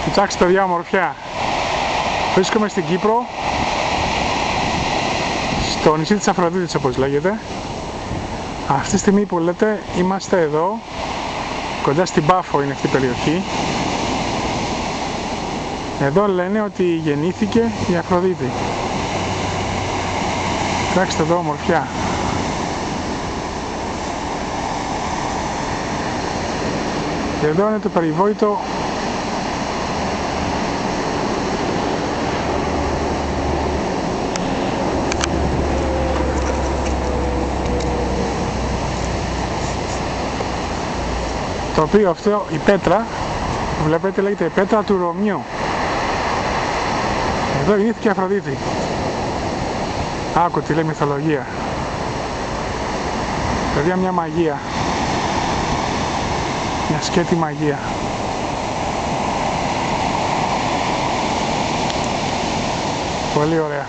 Κοιτάξτε παιδιά, ομορφιά. Βρίσκομαι στην Κύπρο, στο νησί της Αφροδίτης όπως λέγεται. Αυτή τη στιγμή που λέτε είμαστε εδώ, κοντά στην Πάφο είναι αυτή η περιοχή. Εδώ λένε ότι γεννήθηκε η Αφροδίτη. Κοιτάξτε εδώ, ομορφιά. Και εδώ είναι το περιβόητο το οποίο αυτό η πέτρα που βλέπετε λέγεται η πέτρα του Ρωμιού. Εδώ γεννήθηκε η Αφροδίτη. Άκου τι λέει μυθολογία. Παιδιά, μια μαγεία. Μια σκέτη μαγεία. Πολύ ωραία.